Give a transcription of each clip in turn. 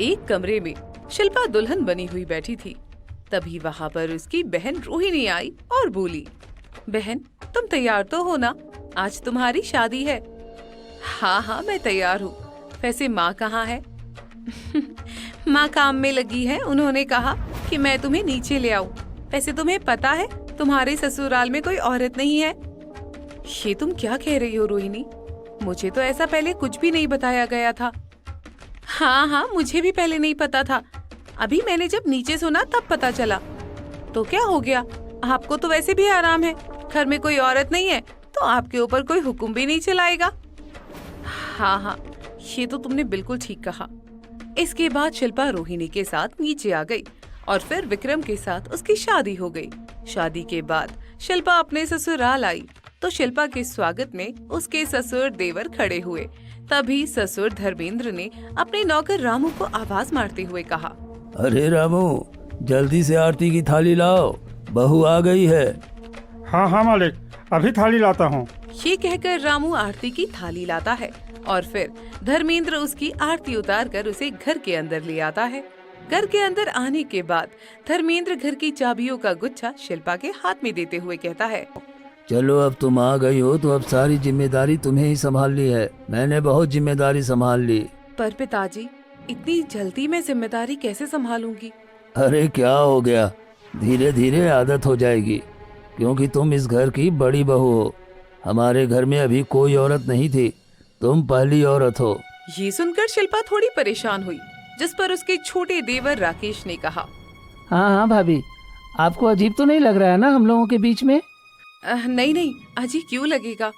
एक कमरे में शिल्पा दुल्हन बनी हुई बैठी थी। तभी वहाँ पर उसकी बहन रोहिणी आई और बोली, बहन तुम तैयार तो हो ना, आज तुम्हारी शादी है। हाँ हाँ मैं तैयार हूँ। वैसे माँ कहाँ है? माँ काम में लगी है, उन्होंने कहा कि मैं तुम्हें नीचे ले आऊँ। वैसे तुम्हें पता है तुम्हारे ससुराल में कोई औरत नहीं है। ये तुम क्या कह रही हो रोहिणी? मुझे तो ऐसा पहले कुछ भी नहीं बताया गया था। हाँ हाँ मुझे भी पहले नहीं पता था, अभी मैंने जब नीचे सुना तब पता चला। तो क्या हो गया, आपको तो वैसे भी आराम है, घर में कोई औरत नहीं है तो आपके ऊपर कोई हुक्म भी नहीं चलाएगा। हाँ हाँ ये तो तुमने बिल्कुल ठीक कहा। इसके बाद शिल्पा रोहिणी के साथ नीचे आ गई और फिर विक्रम के साथ उसकी शादी हो गई। शादी के बाद शिल्पा अपने ससुराल आई तो शिल्पा के स्वागत में उसके ससुर देवर खड़े हुए। तभी ससुर धर्मेंद्र ने अपने नौकर रामू को आवाज मारते हुए कहा, अरे रामू जल्दी से आरती की थाली लाओ, बहू आ गई है। हाँ हाँ मालिक, अभी थाली लाता हूँ। ये कहकर रामू आरती की थाली लाता है और फिर धर्मेंद्र उसकी आरती उतार कर उसे घर के अंदर ले आता है। घर के अंदर आने के बाद धर्मेंद्र घर की चाबियों का गुच्छा शिल्पा के हाथ में देते हुए कहता है, चलो अब तुम आ गई हो तो अब सारी जिम्मेदारी तुम्हें ही संभालनी है। मैंने बहुत जिम्मेदारी संभाल ली। पर पिताजी इतनी जल्दी मैं जिम्मेदारी कैसे संभालूंगी? अरे क्या हो गया, धीरे धीरे आदत हो जाएगी, क्योंकि तुम इस घर की बड़ी बहू हो। हमारे घर में अभी कोई औरत नहीं थी, तुम पहली औरत हो। ये सुनकर शिल्पा थोड़ी परेशान हुई, जिस पर उसके छोटे देवर राकेश ने कहा, हाँ हाँ भाभी, आपको अजीब तो नहीं लग रहा है ना हम लोगों के बीच में? नहीं नहीं अजी क्यों लगेगा।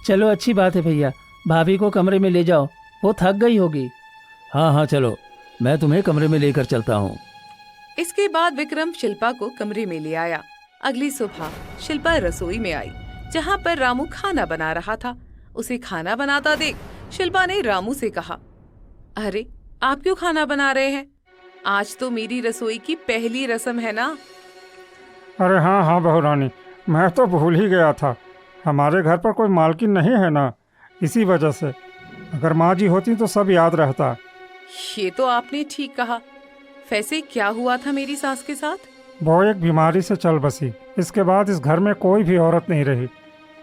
चलो अच्छी बात है भैया, भाभी को कमरे में ले जाओ, वो थक गई होगी। हाँ हाँ चलो, मैं तुम्हें कमरे में लेकर चलता हूँ। इसके बाद विक्रम शिल्पा को कमरे में ले आया। अगली सुबह शिल्पा रसोई में आई, जहाँ पर रामू खाना बना रहा था। उसे खाना बनाता देख शिल्पा ने रामू से कहा, अरे आप क्यों खाना बना रहे हैं? आज तो मेरी रसोई की पहली रस्म है ना। अरे हाँ हाँ बहू रानी, मैं तो भूल ही गया था, हमारे घर पर कोई मालकिन नहीं है ना, इसी वजह से। अगर माँ जी होती तो सब याद रहता। ये तो आपने ठीक कहा। वैसे क्या हुआ था मेरी सास के साथ? वो एक बीमारी से चल बसी, इसके बाद इस घर में कोई भी औरत नहीं रही,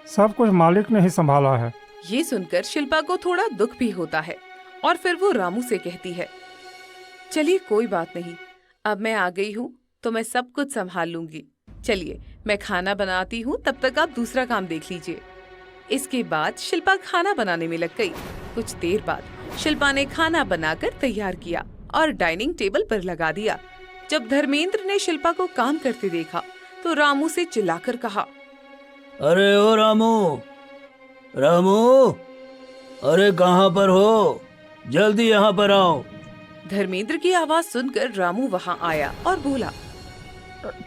सब कुछ मालिक ने ही संभाला है। ये सुनकर शिल्पा को थोड़ा दुख भी होता है और फिर वो रामू से कहती है, चलिए कोई बात नहीं, अब मैं आ गई हूँ तो मैं सब कुछ संभाल लूंगी। चलिए मैं खाना बनाती हूँ, तब तक आप दूसरा काम देख लीजिए। इसके बाद शिल्पा खाना बनाने में लग गई। कुछ देर बाद शिल्पा ने खाना बनाकर तैयार किया और डाइनिंग टेबल पर लगा दिया। जब धर्मेंद्र ने शिल्पा को काम करते देखा तो रामू से चिल्लाकर कहा, अरे ओ रामू, रामू, अरे कहाँ पर हो, जल्दी यहाँ पर आओ। धर्मेंद्र की आवाज सुनकर रामू वहाँ आया और बोला,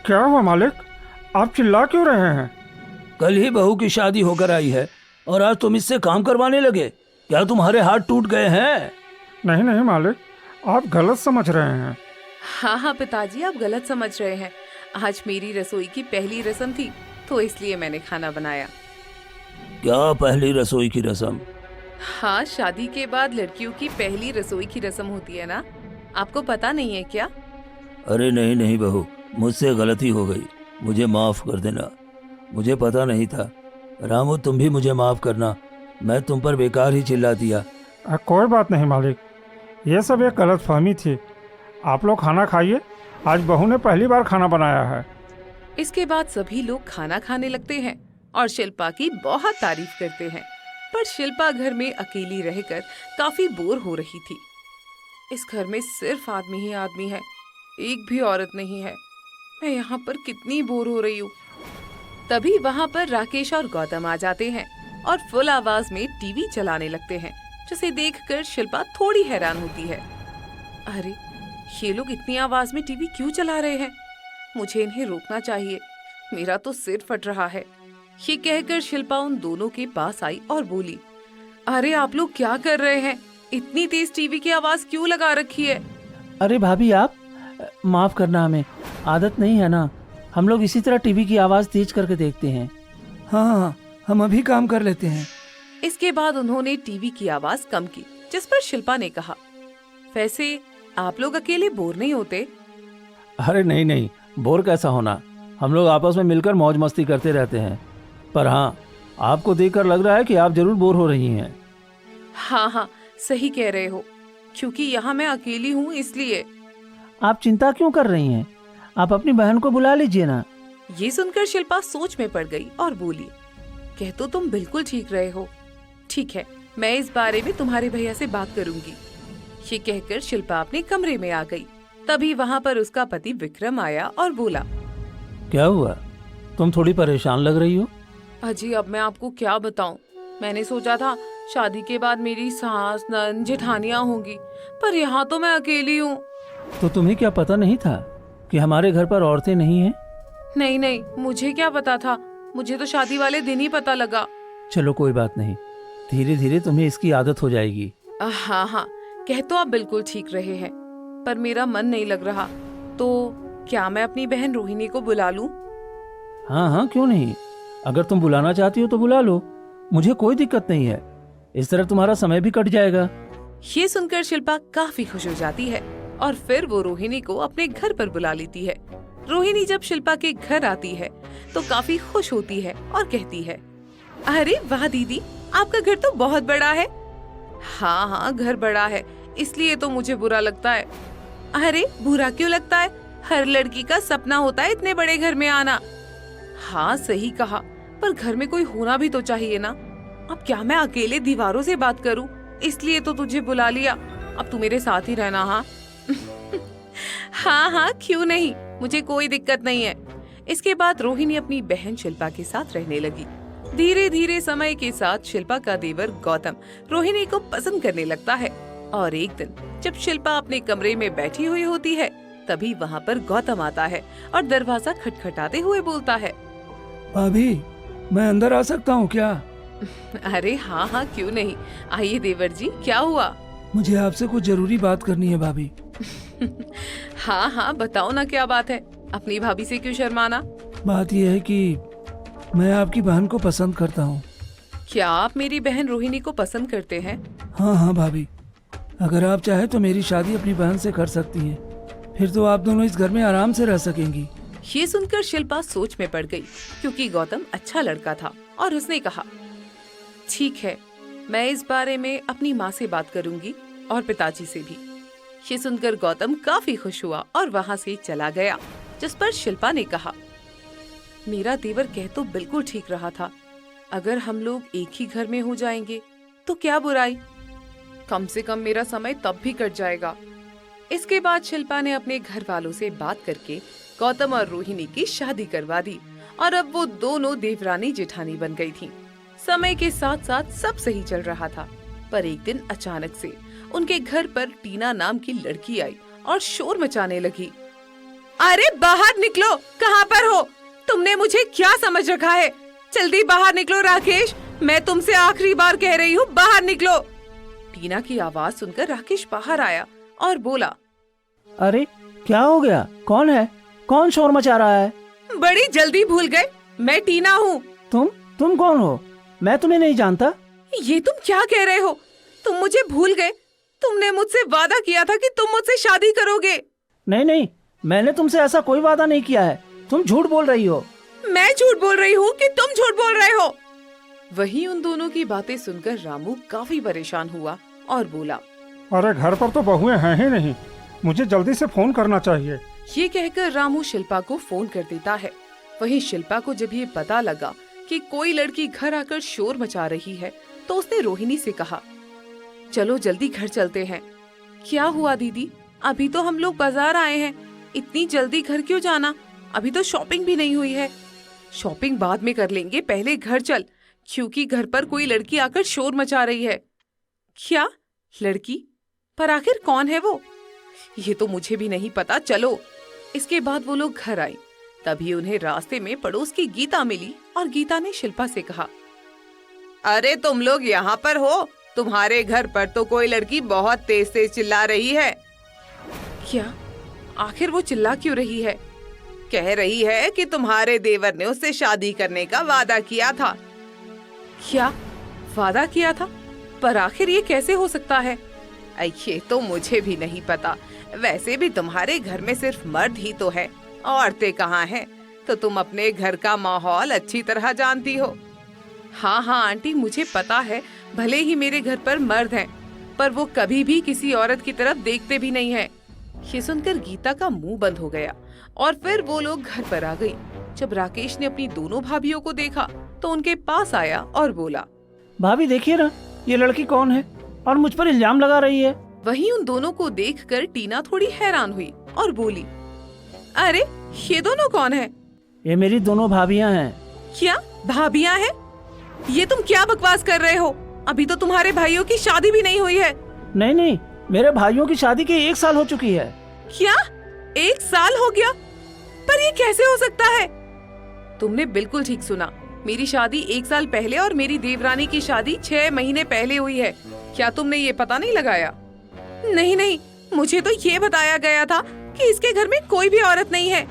क्या हुआ मालिक, आप चिल्ला क्यों रहे हैं? कल ही बहू की शादी होकर आई है और आज तुम इससे काम करवाने लगे, क्या तुम्हारे हाथ टूट गए हैं? नहीं नहीं मालिक, आप गलत समझ रहे हैं। हाँ हाँ पिताजी आप गलत समझ रहे हैं। आज मेरी रसोई की पहली रस्म थी तो इसलिए मैंने खाना बनाया। क्या पहली रसोई की रस्म? हाँ शादी के बाद लड़कियों की पहली रसोई की रस्म होती है ना, आपको पता नहीं है क्या? अरे नहीं नहीं बहू, मुझसे गलती हो गई, मुझे माफ कर देना, मुझे पता नहीं था। रामू तुम भी मुझे माफ करना, मैं तुम पर बेकार ही चिल्ला दिया। कोई बात नहीं मालिक, ये सब एक गलत फहमी थी। आप लोग खाना खाइए, आज बहू ने पहली बार खाना बनाया है। इसके बाद सभी लोग खाना खाने लगते हैं और शिल्पा की बहुत तारीफ करते हैं। पर शिल्पा घर में अकेली रहकर काफी बोर हो रही थी। इस घर में सिर्फ आदमी ही आदमी है, एक भी औरत नहीं है। मैं यहाँ पर कितनी बोर हो रही हूँ। तभी वहाँ पर राकेश और गौतम आ जाते हैं और फुल आवाज में टीवी चलाने लगते हैं, जिसे देखकर शिल्पा थोड़ी हैरान होती है। अरे ये लोग इतनी आवाज में टीवी क्यों चला रहे हैं? मुझे इन्हें रोकना चाहिए, मेरा तो सिर फट रहा है। ये कहकर शिल्पा उन दोनों के पास आई और बोली, अरे आप लोग क्या कर रहे हैं? इतनी तेज टीवी की आवाज क्यों लगा रखी है? अरे भाभी आप माफ करना, हमें आदत नहीं है ना, हम लोग इसी तरह टीवी की आवाज तेज करके देखते हैं। हाँ हाँ हम अभी काम कर लेते हैं। इसके बाद उन्होंने टीवी की आवाज कम की, जिस पर शिल्पा ने कहा, वैसे आप लोग अकेले बोर नहीं होते? अरे नहीं नहीं, बोर कैसा होना, हम लोग आपस में मिलकर मौज मस्ती करते रहते हैं। पर हाँ, आपको देखकर लग रहा है कि आप जरूर बोर हो रही हैं। हाँ हाँ, सही कह रहे हो, क्योंकि यहाँ मैं अकेली हूँ इसलिए। आप चिंता क्यों कर रही हैं? आप अपनी बहन को बुला लीजिए ना। ये सुनकर शिल्पा सोच में पड़ गई और बोली, कह तो तुम बिल्कुल ठीक रहे हो। ठीक है, मैं इस बारे में तुम्हारे भैया से बात करूंगी। ये कहकर शिल्पा अपने कमरे में आ गई। तभी वहाँ पर उसका पति विक्रम आया और बोला, क्या हुआ, तुम थोड़ी परेशान लग रही हो? अजी अब मैं आपको क्या बताऊं, मैंने सोचा था शादी के बाद मेरी सास नंद जेठानियाँ होंगी, पर यहाँ तो मैं अकेली हूँ। तो तुम्हें क्या पता नहीं था कि हमारे घर पर औरतें नहीं हैं? नहीं नहीं, मुझे क्या पता था, मुझे तो शादी वाले दिन ही पता लगा। चलो कोई बात नहीं, धीरे धीरे तुम्हें इसकी आदत हो जाएगी। हाँ हाँ, कह तो आप बिल्कुल ठीक रहे हैं, पर मेरा मन नहीं लग रहा। तो क्या मैं अपनी बहन रोहिणी को बुला लूं? हाँ हाँ, क्यों नहीं, अगर तुम बुलाना चाहती हो तो बुला लो, मुझे कोई दिक्कत नहीं है। इस तरह तुम्हारा समय भी कट जाएगा। ये सुनकर शिल्पा काफी खुश हो जाती है और फिर वो रोहिणी को अपने घर पर बुला लेती है। रोहिणी जब शिल्पा के घर आती है तो काफी खुश होती है और कहती है, अरे वाह दीदी, आपका घर तो बहुत बड़ा है। हाँ हाँ, घर बड़ा है, इसलिए तो मुझे बुरा लगता है। अरे बुरा क्यों लगता है, हर लड़की का सपना होता है इतने बड़े घर में आना। हाँ सही कहा, पर घर में कोई होना भी तो चाहिए ना। अब क्या मैं अकेले दीवारों से बात करूं, इसलिए तो तुझे बुला लिया। अब तू मेरे साथ ही रहना। हाँ हाँ हाँ, क्यों नहीं, मुझे कोई दिक्कत नहीं है। इसके बाद रोहिणी अपनी बहन शिल्पा के साथ रहने लगी। धीरे धीरे समय के साथ शिल्पा का देवर गौतम रोहिणी को पसंद करने लगता है। और एक दिन जब शिल्पा अपने कमरे में बैठी हुई होती है, तभी वहाँ पर गौतम आता है और दरवाजा खटखटाते हुए बोलता है, भाभी, मैं अंदर आ सकता हूँ क्या? अरे हाँ हाँ, क्यों नहीं, आइए देवर जी, क्या हुआ? मुझे आपसे कुछ जरूरी बात करनी है भाभी। हाँ हाँ, बताओ ना क्या बात है, अपनी भाभी से क्यों शर्माना? बात यह है कि मैं आपकी बहन को पसंद करता हूँ। क्या आप मेरी बहन रोहिणी को पसंद करते हैं? हाँ हाँ भाभी, अगर आप चाहे तो मेरी शादी अपनी बहन से कर सकती हैं, फिर तो आप दोनों इस घर में आराम से रह सकेंगी। ये सुनकर शिल्पा सोच में पड़ गई, क्योंकि गौतम अच्छा लड़का था और उसने कहा, ठीक है, मैं इस बारे में अपनी माँ से बात करूंगी और पिताजी से भी। ये सुनकर गौतम काफी खुश हुआ और वहाँ से चला गया। जिस पर शिल्पा ने कहा, मेरा देवर कह तो बिल्कुल ठीक रहा था, अगर हम लोग एक ही घर में हो जाएंगे तो क्या बुराई, कम से कम मेरा समय तब भी कट जाएगा। इसके बाद शिल्पा ने अपने घर वालों से बात करके गौतम और रोहिणी की शादी करवा दी और अब वो दोनों देवरानी जेठानी बन गई थीं। समय के साथ साथ सब सही चल रहा था, पर एक दिन अचानक से उनके घर पर टीना नाम की लड़की आई और शोर मचाने लगी। अरे बाहर निकलो, कहाँ पर हो? तुमने मुझे क्या समझ रखा है? जल्दी बाहर निकलो राकेश, मैं तुमसे आखिरी बार कह रही हूँ, बाहर निकलो। टीना की आवाज सुनकर राकेश बाहर आया और बोला, अरे क्या हो गया, कौन है, कौन शोर मचा रहा है? बड़ी जल्दी भूल गए, मैं टीना हूँ। तुम कौन हो? मैं तुम्हें नहीं जानता। ये तुम क्या कह रहे हो? तुम मुझे भूल गए? तुमने मुझसे वादा किया था कि तुम मुझसे शादी करोगे। नहीं नहीं, मैंने तुमसे ऐसा कोई वादा नहीं किया है, तुम झूठ बोल रही हो। मैं झूठ बोल रही हूँ कि तुम झूठ बोल रहे हो? वहीं उन दोनों की बातें सुनकर रामू काफी परेशान हुआ और बोला, अरे घर पर तो बहुएं हैं ही नहीं, मुझे जल्दी से फोन करना चाहिए। ये कहकर रामू शिल्पा को फोन कर देता है। वहीं शिल्पा को जब ये पता लगा कि कोई लड़की घर आकर शोर मचा रही है, तो उसने रोहिणी से कहा, चलो जल्दी घर चलते हैं। क्या हुआ दीदी, अभी तो हम लोग बाजार आए हैं, इतनी जल्दी घर क्यों जाना? अभी तो शॉपिंग भी नहीं हुई है। शॉपिंग बाद में कर लेंगे, पहले घर चल, क्योंकि घर पर कोई लड़की आकर शोर मचा रही है। क्या लड़की? पर आखिर कौन है वो? ये तो मुझे भी नहीं पता, चलो। इसके बाद वो लोग घर आए। तभी उन्हें रास्ते में पड़ोस की गीता मिली और गीता ने शिल्पा से कहा, अरे तुम लोग यहाँ पर हो? तुम्हारे घर पर तो कोई लड़की बहुत तेज तेज चिल्ला रही है। क्या? आखिर वो चिल्ला क्यों रही है? कह रही है कि तुम्हारे देवर ने उससे शादी करने का वादा किया था। क्या वादा किया था? पर आखिर ये कैसे हो सकता है? ये तो मुझे भी नहीं पता। वैसे भी तुम्हारे घर में सिर्फ मर्द ही तो है, औरतें कहाँ हैं? तो तुम अपने घर का माहौल अच्छी तरह जानती हो। हाँ हाँ आंटी, मुझे पता है, भले ही मेरे घर पर मर्द हैं, पर वो कभी भी किसी औरत की तरफ देखते भी नहीं है। ये सुनकर गीता का मुंह बंद हो गया और फिर वो लोग घर पर आ गई। जब राकेश ने अपनी दोनों भाभियों को देखा तो उनके पास आया और बोला, भाभी देखिए ना, ये लड़की कौन है और मुझ पर इल्जाम लगा रही है। वहीं उन दोनों को देखकर टीना थोड़ी हैरान हुई और बोली, अरे ये दोनों कौन है? ये मेरी दोनों भाभियां हैं। क्या भाभियां हैं? ये तुम क्या बकवास कर रहे हो? अभी तो तुम्हारे भाइयों की शादी भी नहीं हुई है। नहीं नहीं, मेरे भाइयों की शादी के 1 साल हो चुकी है। क्या 1 साल हो गया? पर ये कैसे हो सकता है? तुमने बिल्कुल ठीक सुना, मेरी शादी 1 साल पहले और मेरी देवरानी की शादी 6 महीने पहले हुई है। क्या तुमने ये पता नहीं लगाया? नहीं नहीं, मुझे तो ये बताया गया था कि इसके घर में कोई भी औरत नहीं है।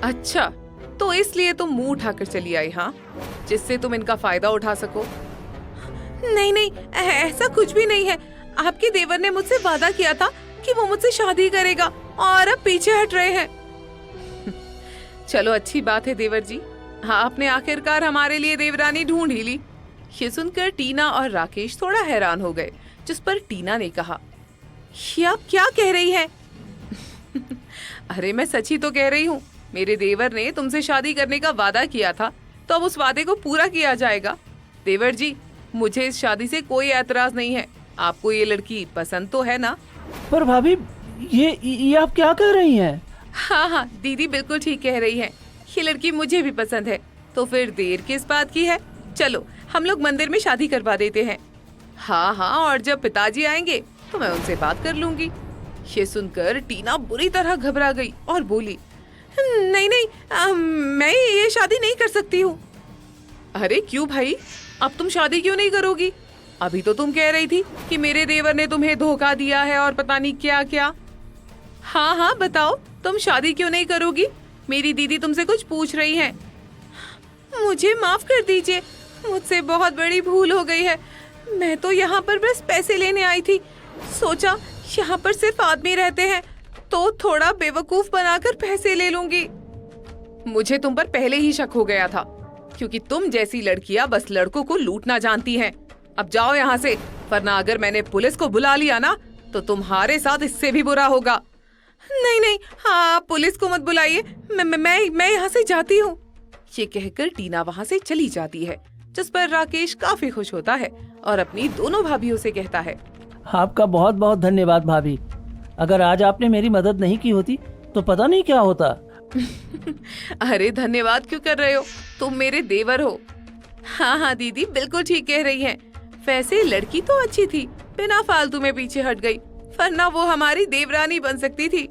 अच्छा, तो इसलिए तुम मुंह उठाकर चली आई, हाँ, जिससे तुम इनका फायदा उठा सको। नहीं नहीं, ऐसा कुछ भी नहीं है। आपके देवर ने मुझसे वादा किया था कि वो मुझसे शादी करेगा और अब पीछे हट रहे हैं। चलो अच्छी बात है देवर जी, हाँ, आपने आखिरकार हमारे लिए देवरानी ढूंढ ही ली। ये सुनकर टीना और राकेश थोड़ा हैरान हो गए, जिस पर टीना ने कहा, ये आप क्या कह रही हैं? अरे मैं सच ही तो कह रही हूँ, मेरे देवर ने तुमसे शादी करने का वादा किया था, तो अब उस वादे को पूरा किया जाएगा। देवर जी, मुझे इस शादी से कोई एतराज नहीं है। आपको ये लड़की पसंद तो है ना? पर भाभी, ये आप क्या कह रही हैं? हाँ हाँ, दीदी बिल्कुल ठीक कह रही है, ये लड़की मुझे भी पसंद है। तो फिर देर किस बात की है? चलो हम लोग मंदिर में शादी करवा देते हैं। हाँ हाँ, और जब पिताजी आएंगे तो मैं उनसे बात कर लूंगी। ये सुनकर टीना बुरी तरह घबरा गई और बोली, नहीं नहीं, मैं ये शादी नहीं कर सकती हूँ। अरे क्यों भाई, अब तुम शादी क्यों नहीं करोगी? अभी तो तुम कह रही थी कि मेरे देवर ने तुम्हें धोखा दिया है और पता नहीं क्या क्या। हाँ हाँ बताओ, तुम शादी क्यों नहीं करोगी? मेरी दीदी तुमसे कुछ पूछ रही है। मुझे माफ कर दीजिए, मुझसे बहुत बड़ी भूल हो गई है। मैं तो यहाँ पर बस पैसे लेने आई थी, सोचा यहाँ पर सिर्फ आदमी रहते हैं तो थोड़ा बेवकूफ बनाकर पैसे ले लूंगी। मुझे तुम पर पहले ही शक हो गया था, क्योंकि तुम जैसी लड़कियां बस लड़कों को लूटना जानती हैं। अब जाओ यहाँ से, वरना अगर मैंने पुलिस को बुला लिया ना तो तुम्हारे साथ इससे भी बुरा होगा। नहीं नहीं, हाँ पुलिस को मत बुलाइए, मैं यहाँ से जाती हूँ। ये कहकर टीना वहाँ से चली जाती है, जिस पर राकेश काफी खुश होता है और अपनी दोनों भाभियों से कहता है, आपका बहुत बहुत धन्यवाद भाभी। अगर आज आपने मेरी मदद नहीं की होती तो पता नहीं क्या होता। अरे धन्यवाद क्यों कर रहे हो, तुम मेरे देवर हो। हाँ हाँ दीदी बिल्कुल ठीक कह रही हैं। वैसे लड़की तो अच्छी थी, बिना फालतू में पीछे हट गई, वरना वो हमारी देवरानी बन सकती थी।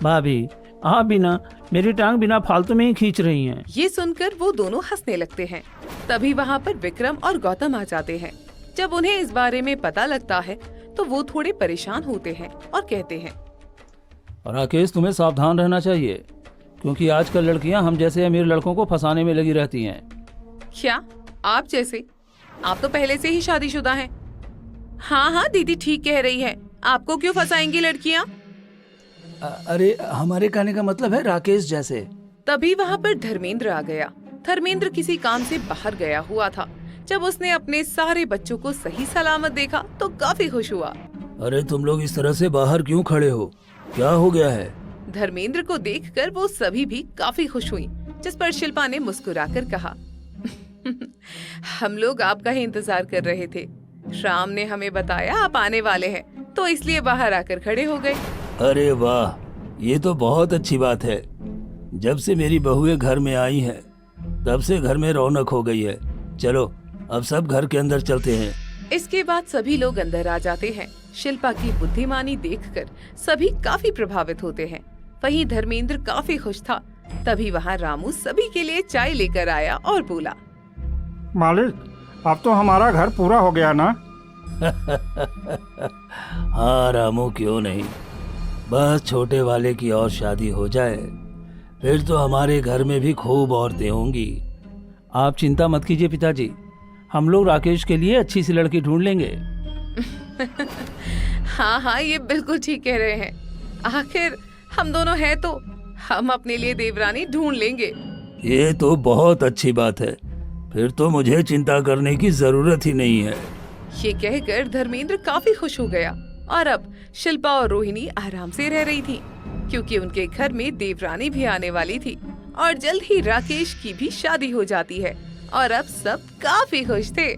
भाभी आप भी ना मेरी टांग बिना फालतू में ही खींच रही हैं। ये सुनकर वो दोनों हंसने लगते हैं। तभी वहाँ पर विक्रम और गौतम आ जाते हैं। जब उन्हें इस बारे में पता लगता है तो वो थोड़े परेशान होते हैं और कहते हैं, राकेश तुम्हें सावधान रहना चाहिए, क्योंकि आजकल लड़कियां हम जैसे अमीर लड़कों को फंसाने में लगी रहती हैं। क्या आप जैसे? आप तो पहले से ही शादीशुदा हैं। हाँ हाँ दीदी ठीक कह रही है, आपको क्यों फंसाएंगी लड़कियाँ? अरे हमारे कहने का मतलब है राकेश जैसे। तभी वहाँ पर धर्मेंद्र आ गया। धर्मेंद्र किसी काम से बाहर गया हुआ था। जब उसने अपने सारे बच्चों को सही सलामत देखा तो काफी खुश हुआ। अरे तुम लोग इस तरह से बाहर क्यों खड़े हो, क्या हो गया है? धर्मेंद्र को देखकर वो सभी भी काफी खुश हुई, जिस पर शिल्पा ने मुस्कुराकर कहा, हम लोग आपका ही इंतजार कर रहे थे। श्याम ने हमें बताया आप आने वाले हैं, तो इसलिए बाहर आकर खड़े हो गए। अरे वाह, ये तो बहुत अच्छी बात है। जब से मेरी बहुएं घर में आई हैं, तब से घर में रौनक हो गई है। चलो अब सब घर के अंदर चलते हैं। इसके बाद सभी लोग अंदर आ जाते हैं। शिल्पा की बुद्धिमानी देखकर सभी काफी प्रभावित होते हैं। वहीं धर्मेंद्र काफी खुश था। तभी वहाँ रामू सभी के लिए चाय लेकर आया और बोला, मालिक अब तो हमारा घर पूरा हो गया ना? हाँ रामू, क्यों नहीं, बस छोटे वाले की और शादी हो जाए, फिर तो हमारे घर में भी खूब औरतें होंगी। आप चिंता मत कीजिए पिताजी, हम लोग राकेश के लिए अच्छी सी लड़की ढूंढ लेंगे। हाँ हाँ, ये बिल्कुल ठीक कह रहे हैं। आखिर हम दोनों हैं तो हम अपने लिए देवरानी ढूंढ लेंगे। ये तो बहुत अच्छी बात है, फिर तो मुझे चिंता करने की जरूरत ही नहीं है। ये कहकर धर्मेंद्र काफी खुश हो गया और अब शिल्पा और रोहिणी आराम से रह रही थी, क्योंकि उनके घर में देवरानी भी आने वाली थी और जल्द ही राकेश की भी शादी हो जाती है और अब सब काफी खुश थे।